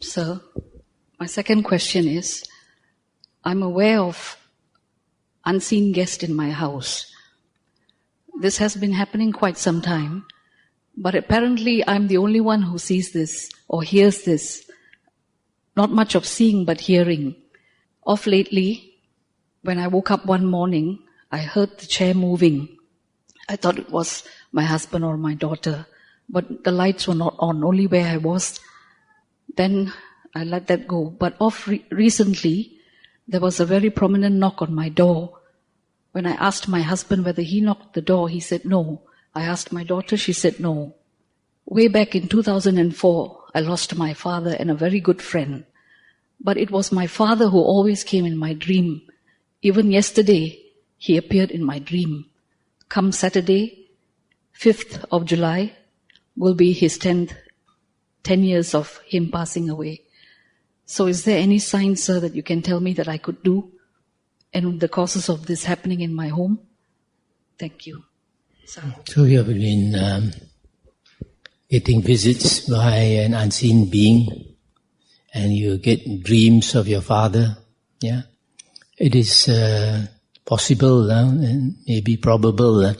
Sir, my second question is, I'm aware of unseen guest in my house. This has been happening quite some time, but apparently I'm the only one who sees this or hears this. Not much of seeing but hearing. Of lately, when I woke up one morning, I heard the chair moving. I thought it was my husband or my daughter, but the lights were not on, only where I was. Then I let that go. But recently, there was a very prominent knock on my door. When I asked my husband whether he knocked the door, he said no. I asked my daughter, she said no. Way back in 2004, I lost my father and a very good friend. But it was my father who always came in my dream. Even yesterday, he appeared in my dream. Come Saturday, 5th of July, will be his 10 years of him passing away. So is there any sign, sir, that you can tell me that I could do? And the causes of this happening in my home? Thank you. So you have been getting visits by an unseen being, and you get dreams of your father. Yeah, it is possible and maybe probable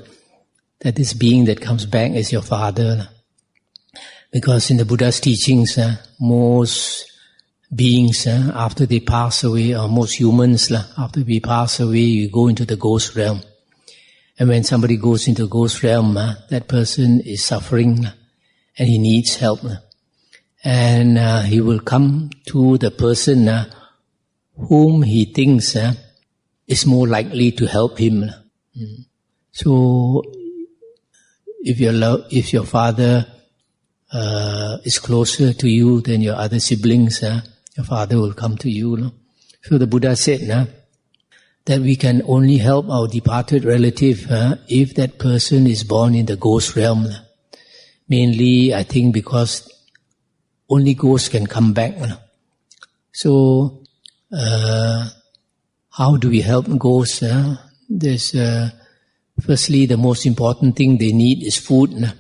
that this being that comes back is your father, because in the Buddha's teachings, most beings after they pass away, or most humans after we pass away, you go into the ghost realm. And when somebody goes into the ghost realm, that person is suffering and he needs help. And he will come to the person whom he thinks is more likely to help him. So, if your father is closer to you than your other siblings, your father will come to you. So the Buddha said that we can only help our departed relative if that person is born in the ghost realm. Mainly, I think, because only ghosts can come back. So, how do we help ghosts? There's firstly, the most important thing they need is food.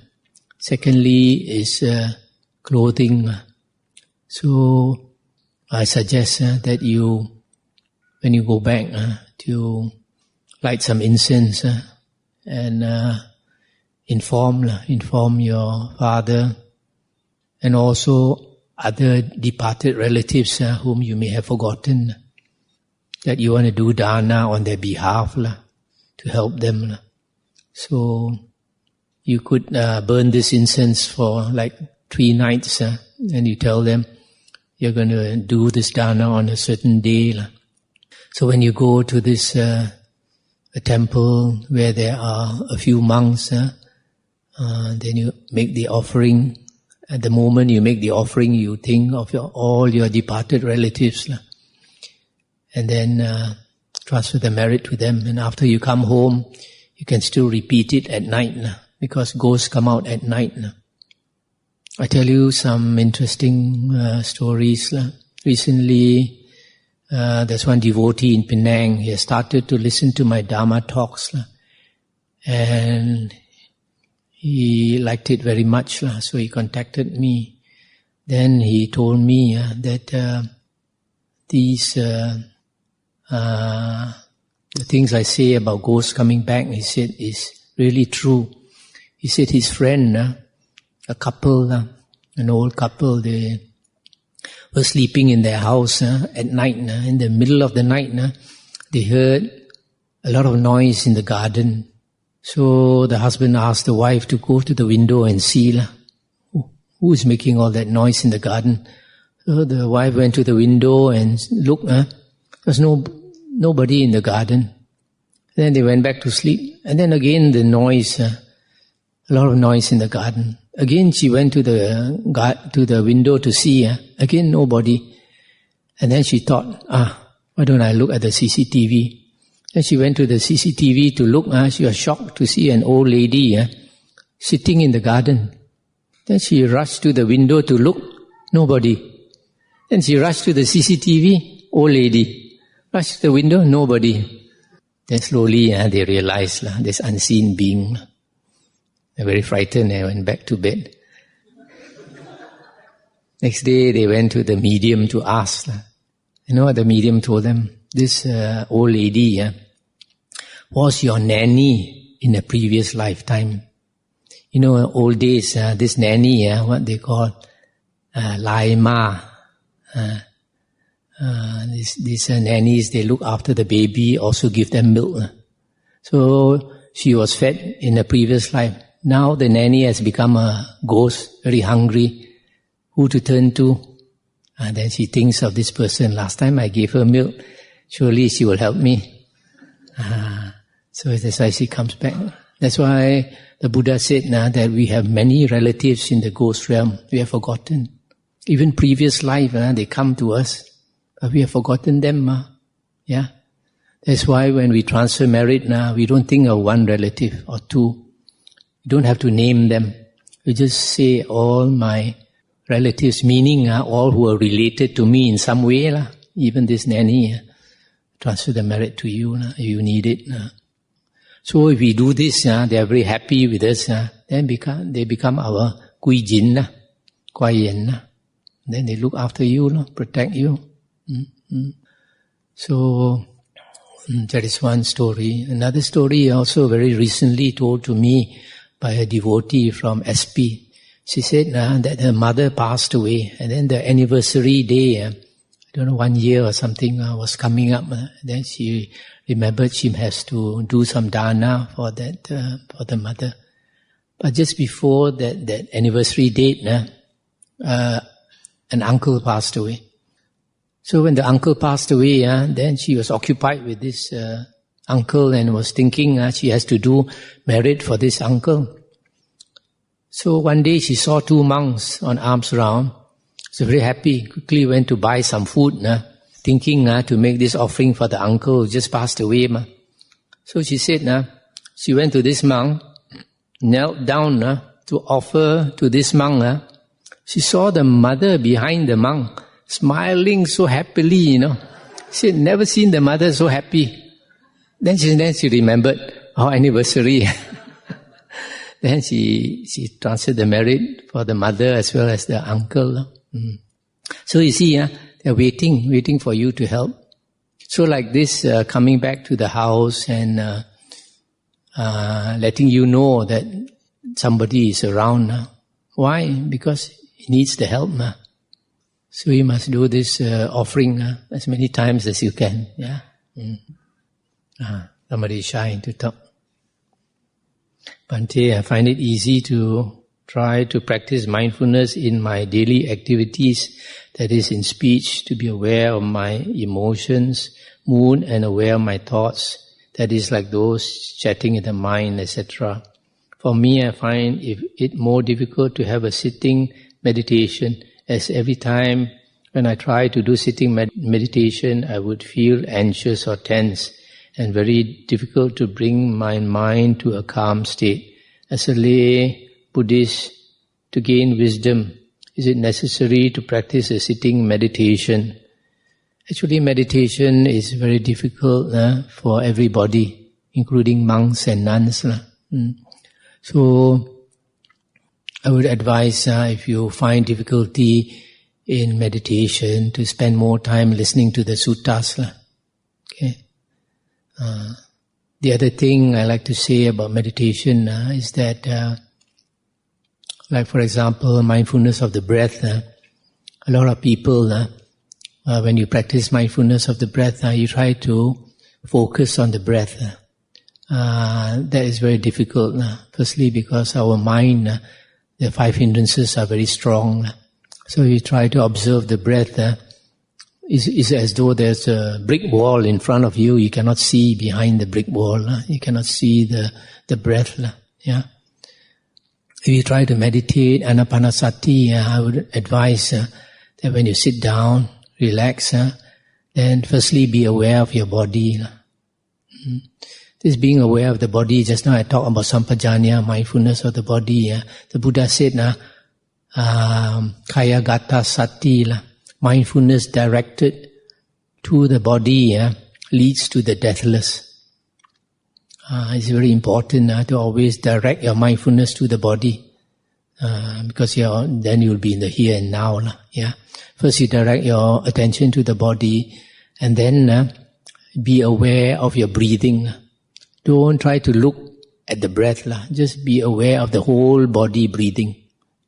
Secondly is clothing. So I suggest that you, when you go back, to light some incense and inform your father and also other departed relatives whom you may have forgotten, that you want to do dana on their behalf to help them. So you could burn this incense for like 3 nights and you tell them you're going to do this dana on a certain day. So when you go to this a temple where there are a few monks, then you make the offering. At the moment you make the offering, you think of all your departed relatives, and then transfer the merit to them. And after you come home, you can still repeat it at night, because ghosts come out at night. I tell you some interesting stories. Recently, there's one devotee in Penang. He has started to listen to my Dharma talks, and he liked it very much. So he contacted me. Then he told me that these the things I say about ghosts coming back, he said, is really true. He said his friend, a couple, an old couple, they were sleeping in their house at night. In the middle of the night, they heard a lot of noise in the garden. So the husband asked the wife to go to the window and see who is making all that noise in the garden. So the wife went to the window and looked. There's nobody in the garden. Then they went back to sleep. And then again the noise, a lot of noise in the garden. Again she went to the window to see. Again nobody. And then she thought, why don't I look at the CCTV? Then she went to the CCTV to look. She was shocked to see an old lady sitting in the garden. Then she rushed to the window to look. Nobody. Then she rushed to the CCTV. Old lady. Rushed to the window. Nobody. Then slowly they realized this unseen being. They're very frightened and went back to bed. Next day, they went to the medium to ask. You know what the medium told them? This old lady was your nanny in a previous lifetime. You know, old days, this nanny, what they call Lai Ma. These nannies, they look after the baby, also give them milk. So she was fed in a previous life. Now the nanny has become a ghost, very hungry. Who to turn to? And then she thinks of this person. Last time I gave her milk, surely she will help me. So that's why she comes back. That's why the Buddha said that we have many relatives in the ghost realm. We have forgotten. Even previous life, they come to us. But we have forgotten them. Yeah. That's why when we transfer merit, we don't think of one relative or two. You don't have to name them. You just say all my relatives, meaning all who are related to me in some way. Even this nanny, transfer the merit to you. You need it. So if we do this, they are very happy with us. Then they become our Gui Jin, Guai Yin. Then they look after you, protect you. So that is one story. Another story also very recently told to me by a devotee from SP. She said that her mother passed away, and then the anniversary day, I don't know, 1 year or something was coming up. Then she remembered she has to do some dana for that for the mother. But just before that anniversary date, an uncle passed away. So when the uncle passed away, then she was occupied with this uncle and was thinking she has to do merit for this uncle. So one day she saw 2 monks on arms round. So very happy, quickly went to buy some food, thinking to make this offering for the uncle who just passed away. So she said, she went to this monk, knelt down to offer to this monk. She saw the mother behind the monk, smiling so happily, She had never seen the mother so happy. Then she remembered our anniversary. Then she transferred the merit for the mother as well as the uncle. So you see, they're waiting for you to help. So like this, coming back to the house and letting you know that somebody is around. Why? Because he needs the help. So you must do this offering as many times as you can. Yeah. Somebody is shy to talk. Bhante, I find it easy to try to practice mindfulness in my daily activities, that is in speech, to be aware of my emotions, mood, and aware of my thoughts, that is like those chatting in the mind, etc. For me, I find it more difficult to have a sitting meditation, as every time when I try to do sitting meditation, I would feel anxious or tense, and very difficult to bring my mind to a calm state. As a lay Buddhist, to gain wisdom, is it necessary to practice a sitting meditation? Actually, meditation is very difficult for everybody, including monks and nuns. So, I would advise if you find difficulty in meditation, to spend more time listening to the suttas. Okay. The other thing I like to say about meditation is that, like for example, mindfulness of the breath. A lot of people, when you practice mindfulness of the breath, you try to focus on the breath. That is very difficult. Firstly, because our mind, the 5 hindrances are very strong. So you try to observe the breath. It's as though there's a brick wall in front of you. You cannot see behind the brick wall. You cannot see the breath. Yeah. If you try to meditate anapanasati, I would advise that when you sit down, relax, then firstly be aware of your body. This being aware of the body, just now I talked about sampajanya, mindfulness of the body. The Buddha said, kaya gata sati, mindfulness directed to the body leads to the deathless. It's very important to always direct your mindfulness to the body. because then you'll be in the here and now. Yeah. First you direct your attention to the body, and then be aware of your breathing. Don't try to look at the breath. Just be aware of the whole body breathing.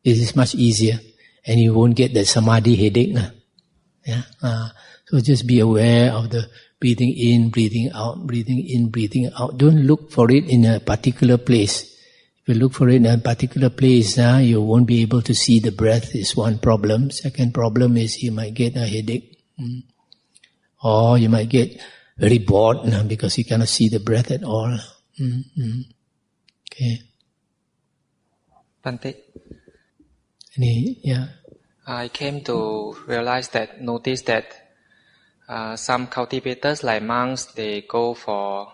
It is much easier, and you won't get the samadhi headache. Yeah. So just be aware of the breathing in, breathing out, breathing in, breathing out. Don't look for it in a particular place. If you look for it in a particular place, you won't be able to see the breath is one problem. Second problem is you might get a headache. Or you might get very bored because you cannot see the breath at all. Okay. Bhante. Yeah. I came to notice that some cultivators like monks, they go for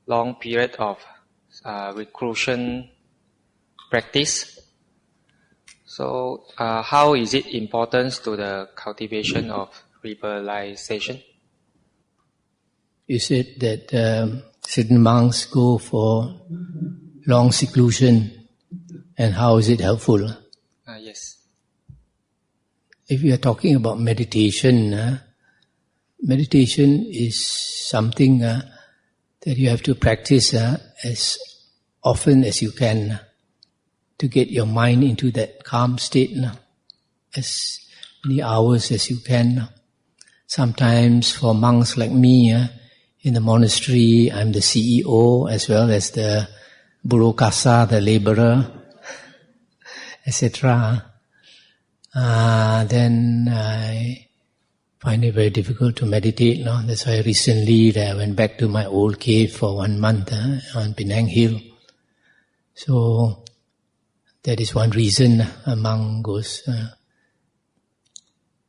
long period of reclusion practice. So how is it important to the cultivation of liberalization? You said that certain monks go for long seclusion, and how is it helpful? Yes. If you are talking about meditation, meditation is something that you have to practice as often as you can to get your mind into that calm state, as many hours as you can. Sometimes for monks like me, in the monastery, I'm the CEO as well as the burukasa, the laborer, etc. Then I find it very difficult to meditate. That's why recently I went back to my old cave for 1 month on Penang Hill. So that is one reason a monk goes.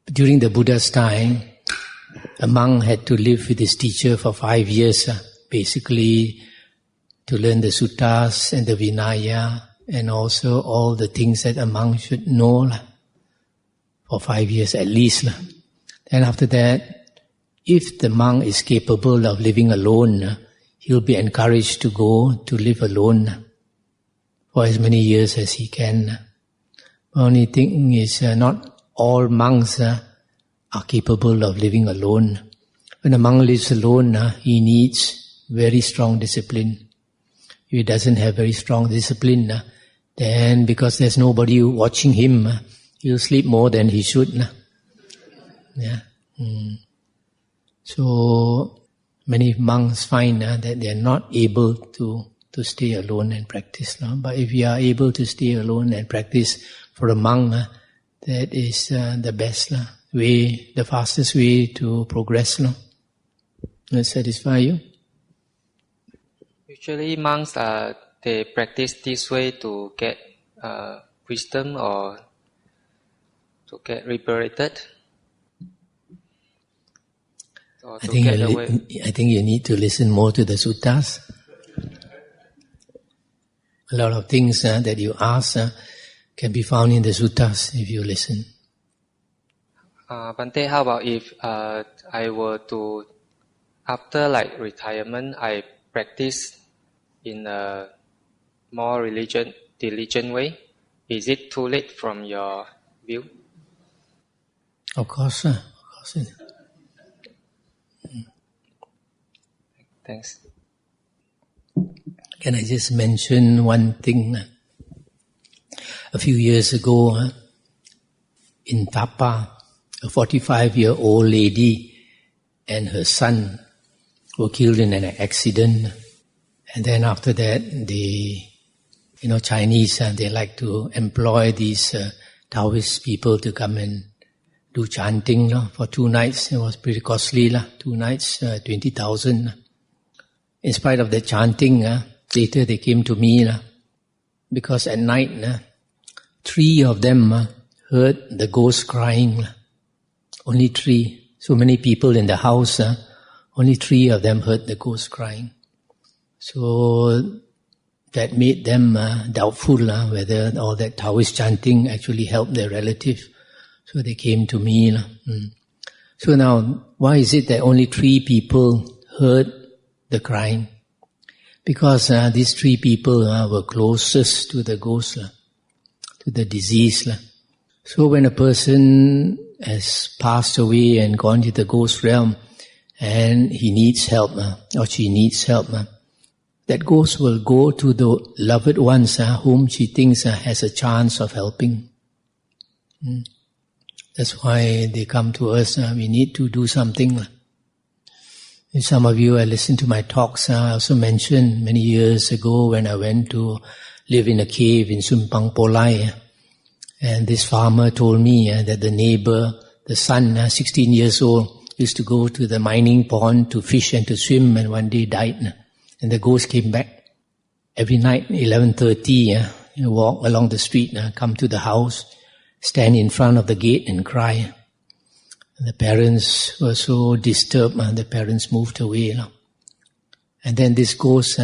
During the Buddha's time, a monk had to live with his teacher for 5 years, basically to learn the suttas and the Vinaya, and also all the things that a monk should know for 5 years at least. Then after that, if the monk is capable of living alone, he'll be encouraged to go to live alone for as many years as he can. The only thing is not all monks are capable of living alone. When a monk lives alone, he needs very strong discipline. If he doesn't have very strong discipline, then because there's nobody watching him, he'll sleep more than he should. Yeah. So many monks find that they are not able to stay alone and practice. But if you are able to stay alone and practice for a monk, that is the best way, the fastest way to progress. Does that satisfy you? Usually monks they practice this way to get wisdom or to get liberated. I think you need to listen more to the suttas. A lot of things that you ask can be found in the suttas if you listen. Bhante, how about if I were to, after retirement, I practice in a more diligent way? Is it too late from your view? Of course. Thanks. Can I just mention one thing? A few years ago, in Tapa, a 45-year-old lady and her son were killed in an accident. And then after that, Chinese, they like to employ these Taoist people to come and do chanting for 2 nights. It was pretty costly, 2 nights, 20,000. In spite of the chanting, later they came to me, because at night, 3 of them heard the ghost crying. Only 3. So many people in the house, only 3 of them heard the ghost crying. So that made them doubtful whether all that Taoist chanting actually helped their relative. So they came to me. So now, why is it that only 3 people heard the crying? Because these 3 people were closest to the ghost. to the disease. So when a person has passed away and gone to the ghost realm and he needs help or she needs help, that ghost will go to the loved ones whom she thinks has a chance of helping. That's why they come to us. We need to do something. If some of you listened to my talks, I also mentioned many years ago when I went to live in a cave in Sumpang Polai, and this farmer told me that the neighbor, the son, 16 years old, used to go to the mining pond to fish and to swim, and one day died. And the ghost came back. Every night, 11:30, you walk along the street, come to the house, stand in front of the gate and cry. And the parents were so disturbed, the parents moved away. And then this ghost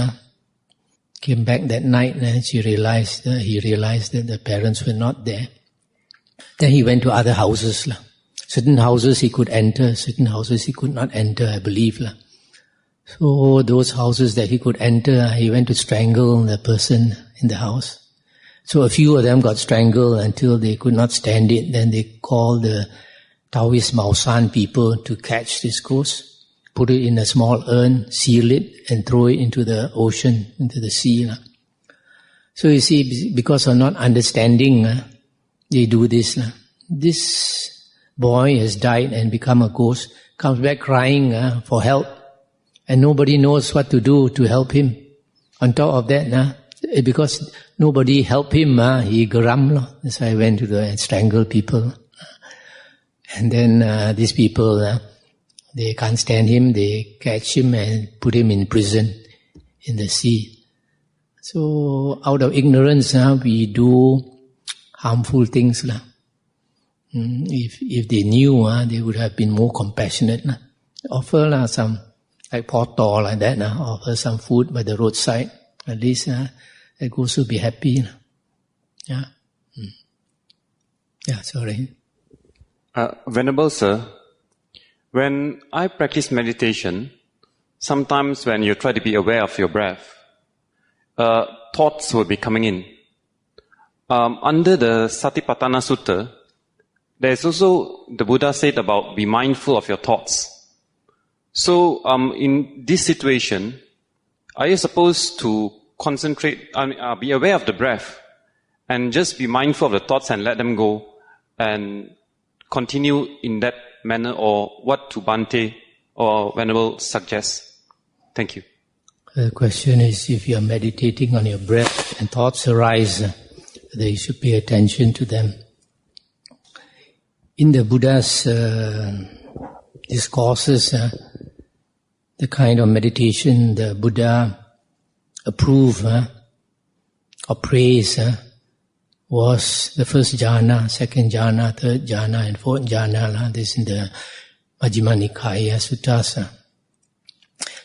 came back that night, and he realized that the parents were not there. Then he went to other houses. Certain houses he could enter, certain houses he could not enter, I believe. So those houses that he could enter, he went to strangle the person in the house. So a few of them got strangled until they could not stand it. Then they called the Taoist Mausan people to catch this ghost, put it in a small urn, seal it, and throw it into the ocean, into the sea. So you see, because of not understanding, they do this. This boy has died and become a ghost, comes back crying for help, and nobody knows what to do to help him. On top of that, because nobody helped him, he garam. So I went to and strangled people. And then these people, they can't stand him, they catch him and put him in prison in the sea. So out of ignorance, we do harmful things. If they knew, they would have been more compassionate. Offer some, like poto like that, offer some food by the roadside. At least the ghost will be happy. Yeah. Yeah, sorry. Venerable Sir, when I practice meditation, sometimes when you try to be aware of your breath, thoughts will be coming in. Under the Satipatthana Sutta, there's also, the Buddha said about be mindful of your thoughts. So in this situation, are you supposed to concentrate, be aware of the breath and just be mindful of the thoughts and let them go and continue in that manner, or what to Bhante or Venerable suggests? Thank you. The question is, if you are meditating on your breath and thoughts arise, whether you should pay attention to them. In the Buddha's discourses, the kind of meditation the Buddha approved or praised was the first jhana, second jhana, third jhana, and fourth jhana. This in the Majjhima Nikaya Suttas.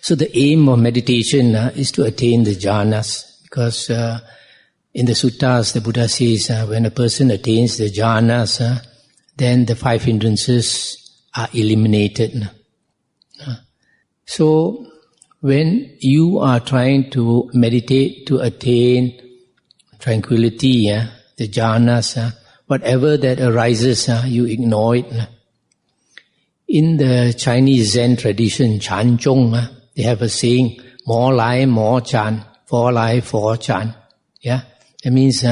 So the aim of meditation is to attain the jhanas, because in the suttas the Buddha says when a person attains the jhanas, then the 5 hindrances are eliminated. So when you are trying to meditate to attain tranquility, the jhanas, whatever that arises, you ignore it. In the Chinese Zen tradition, Chan Chong, they have a saying, more lie, more chan, 4 lie, 4 chan. Yeah, that means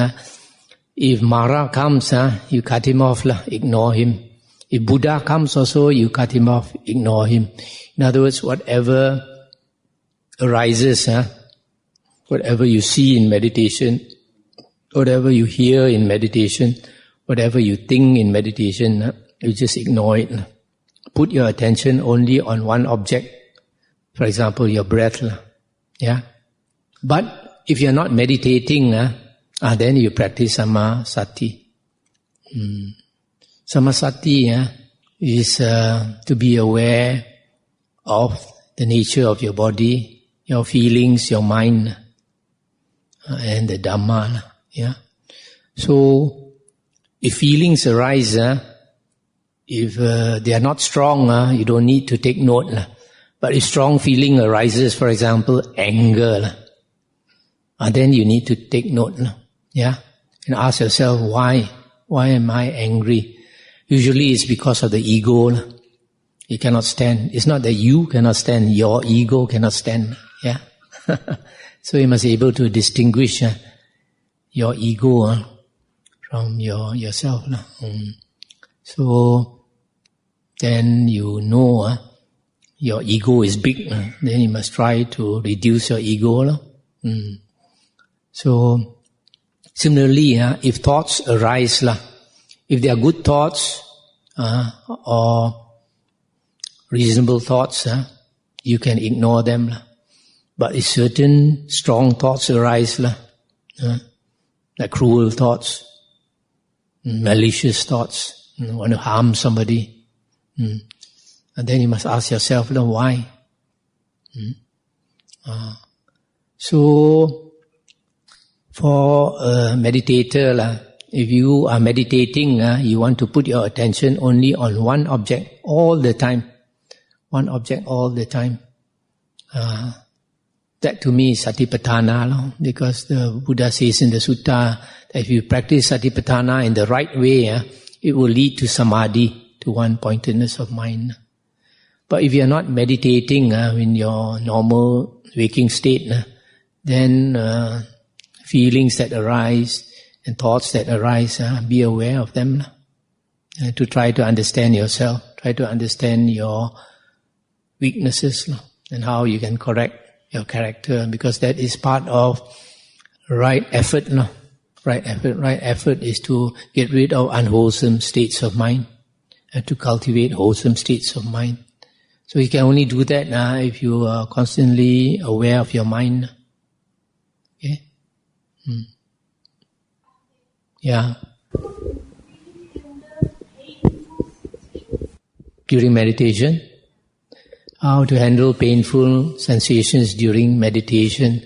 if Mara comes, you cut him off, ignore him. If Buddha comes also, you cut him off, ignore him. In other words, whatever arises, whatever you see in meditation, whatever you hear in meditation, whatever you think in meditation, you just ignore it. Put your attention only on one object. For example, your breath. Yeah. But if you're not meditating, then you practice samasati. Samasati is to be aware of the nature of your body, your feelings, your mind, and the Dhamma. Yeah. So, if feelings arise, if they are not strong, you don't need to take note. But if strong feeling arises, for example, anger, then you need to take note. Yeah. And ask yourself, why? Why am I angry? Usually it's because of the ego. You cannot stand. It's not that you cannot stand, your ego cannot stand. Yeah. So you must be able to distinguish your ego from yourself. So then you know your ego is big. Then you must try to reduce your ego. So similarly, if thoughts arise, if they are good thoughts or reasonable thoughts, you can ignore them. But if certain strong thoughts arise, like cruel thoughts, malicious thoughts, want to harm somebody, and then you must ask yourself, why? So, for a meditator, if you are meditating, you want to put your attention only on one object all the time. One object all the time. That to me is satipatthana, because the Buddha says in the sutta that if you practice satipatthana in the right way, it will lead to samadhi, to one-pointedness of mind. But if you are not meditating in your normal waking state, then feelings that arise and thoughts that arise, be aware of them. To try to understand yourself, try to understand your weaknesses and how you can correct your character, because that is part of right effort. Right effort is to get rid of unwholesome states of mind and to cultivate wholesome states of mind. So you can only do that if you are constantly aware of your mind. Okay? Yeah. During meditation, how to handle painful sensations during meditation.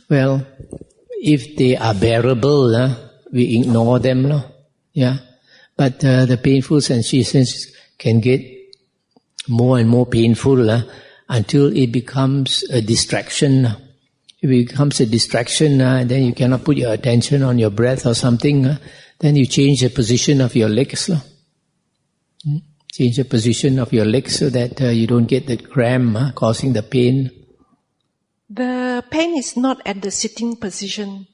Well, if they are bearable, we ignore them. Yeah. But the painful sensations can get more and more painful until it becomes a distraction. If it becomes a distraction, then you cannot put your attention on your breath or something. Then you change the position of your legs. Change the position of your legs so that you don't get the cramp causing the pain. The pain is not at the sitting position.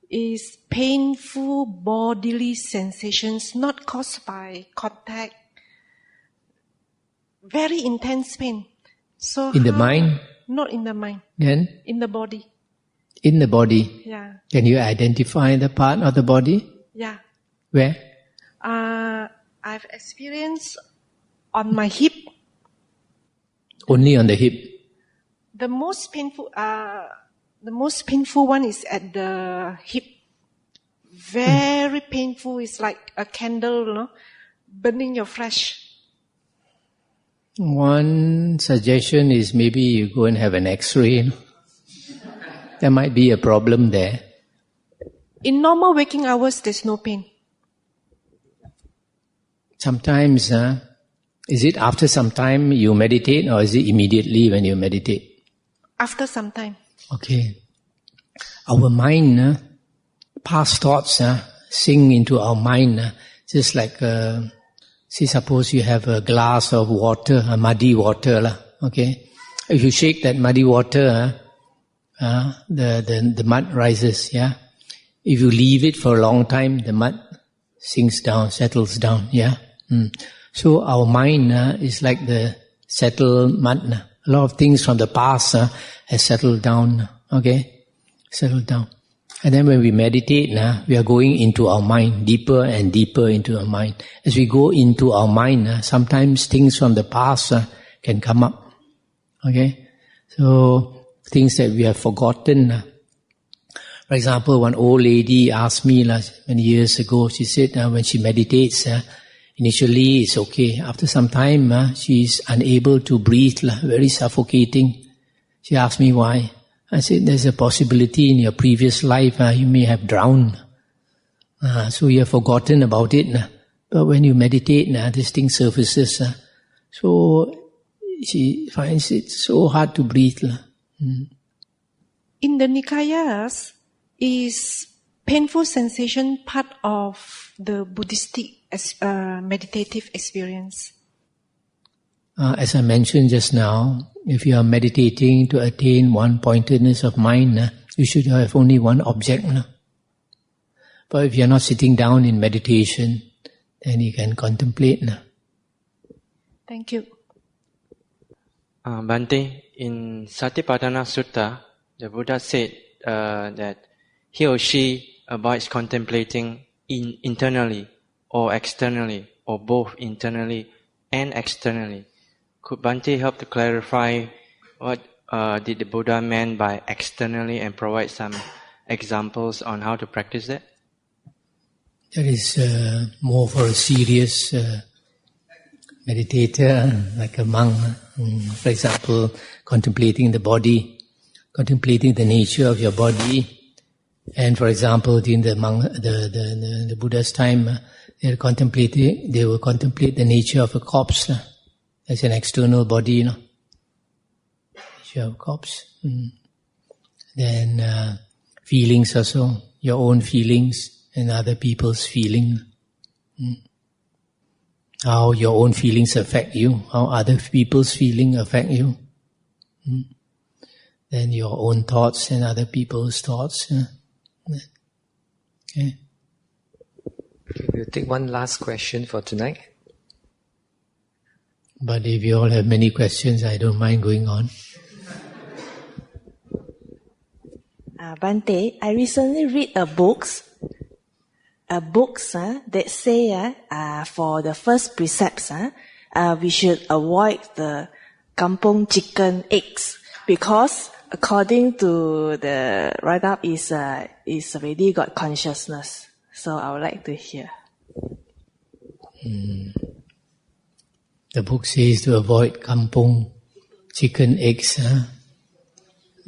It's painful bodily sensations not caused by contact. Very intense pain. So in the mind? Not in the mind. Then? In the body. In the body? Yeah. Can you identify the part of the body? Yeah. Where? I've experienced on my hip. Only on the hip? The most painful one is at the hip. Very painful. It's like a candle, burning your flesh. One suggestion is maybe you go and have an X-ray. There might be a problem there. In normal waking hours, there's no pain. Sometimes, is it after some time you meditate, or is it immediately when you meditate? After some time. Okay. Our mind, past thoughts sink into our mind, just like, see, suppose you have a glass of water, muddy water, okay? If you shake that muddy water, the mud rises, yeah? If you leave it for a long time, the mud sinks down, settles down, yeah? So our mind is like the settled mud. A lot of things from the past has settled down, okay? Settled down. And then when we meditate, we are going into our mind, deeper and deeper into our mind. As we go into our mind, sometimes things from the past can come up, okay? So things that we have forgotten. For example, one old lady asked me many years ago, she said when she meditates, initially it's okay. After some time, she's unable to breathe, very suffocating. She asked me why. I said, there's a possibility in your previous life you may have drowned. So you have forgotten about it. But when you meditate, this thing surfaces. So she finds it so hard to breathe. In the Nikayas, is painful sensation part of the Buddhistic meditative experience? As I mentioned just now, if you are meditating to attain one-pointedness of mind, you should have only one object. But if you are not sitting down in meditation, then you can contemplate. Thank you. Bhante, in Satipatthana Sutta, the Buddha said that he or she avoids contemplating internally or externally, or both internally and externally. Could Bhante help to clarify what did the Buddha mean by externally and provide some examples on how to practice that? That is more for a serious meditator, like a monk. For example, contemplating the body, contemplating the nature of your body. And for example, in the Buddha's time, they will contemplate the nature of a corpse. As an external body, nature of corpse. Then feelings also, your own feelings and other people's feeling. How your own feelings affect you, how other people's feeling affect you. Then your own thoughts and other people's thoughts. Okay. We'll take one last question for tonight. But if you all have many questions, I don't mind going on. Bhante, I recently read books that say for the first precepts, we should avoid the kampung chicken eggs because according to the write-up is already got consciousness. So I would like to hear. The book says to avoid kampung chicken eggs,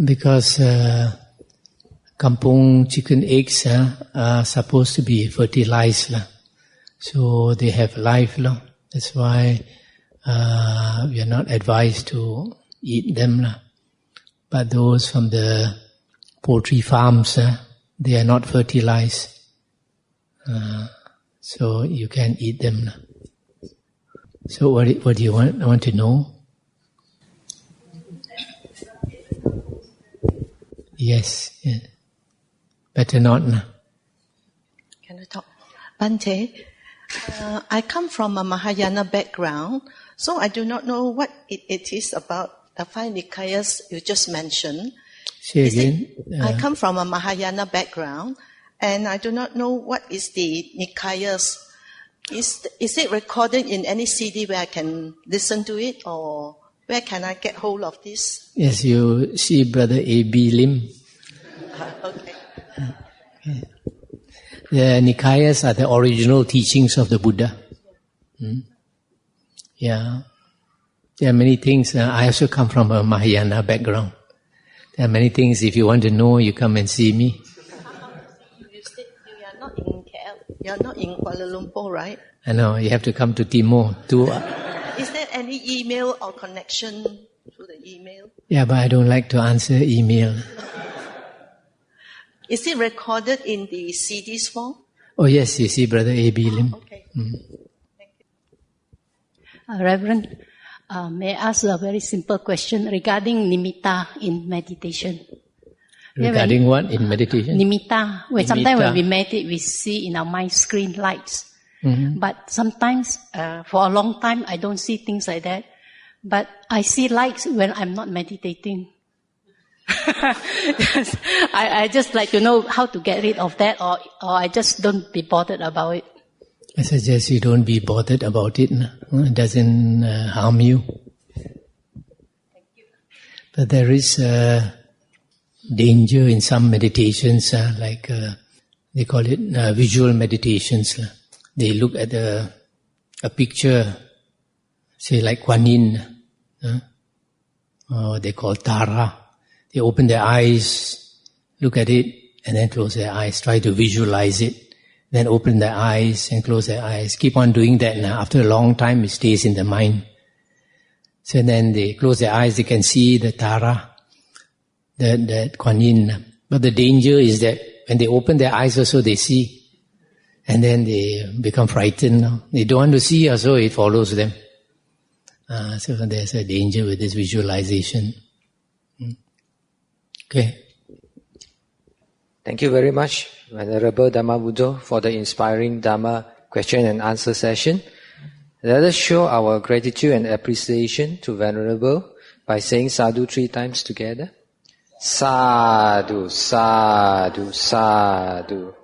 because kampung chicken eggs are supposed to be fertilized, so they have life. That's why we are not advised to eat them. But those from the poultry farms, they are not fertilized, so you can eat them. So what do you want to know? Yes. Better not. Can I talk? Bhante, I come from a Mahayana background, so I do not know what it is about the five Nikayas you just mentioned. Say again. I come from a Mahayana background, and I do not know what is the Nikayas. Is it recorded in any CD where I can listen to it, or where can I get hold of this? Yes, you see Brother A.B. Lim. Okay. The Nikayas are the original teachings of the Buddha. Yeah. There are many things. I also come from a Mahayana background. There are many things. If you want to know, you come and see me. You said you are not in KL. You are not in Kuala Lumpur, right? I know. You have to come to Timor. Is there any email or connection to the email? Yeah, but I don't like to answer email. Is it recorded in the CD's form? Oh yes, you see Brother A.B. Lim. Okay. Thank you. Reverend, may I ask a very simple question regarding nimitta in meditation? Regarding what in meditation? Nimitta. Sometimes when we meditate, we see in our mind screen lights. But sometimes, for a long time, I don't see things like that. But I see lights when I'm not meditating. I just like to know how to get rid of that, or I just don't be bothered about it. I suggest you don't be bothered about it. It doesn't harm you. Thank you. But there is danger in some meditations, like they call it visual meditations. They look at a picture, say like Kuan Yin, or they call Tara. They open their eyes, look at it, and then close their eyes, try to visualize it. Then open their eyes and close their eyes. Keep on doing that now. After a long time, it stays in the mind. So then they close their eyes, they can see the Tara, that Kuan Yin. But the danger is that when they open their eyes also they see. And then they become frightened. They don't want to see, so it follows them. So there's a danger with this visualization. Okay. Thank you very much, Venerable Dhamma Buddha, for the inspiring Dhamma question and answer session. Let us show our gratitude and appreciation to Venerable by saying sadhu 3 times together. Sadhu, sadhu, sadhu.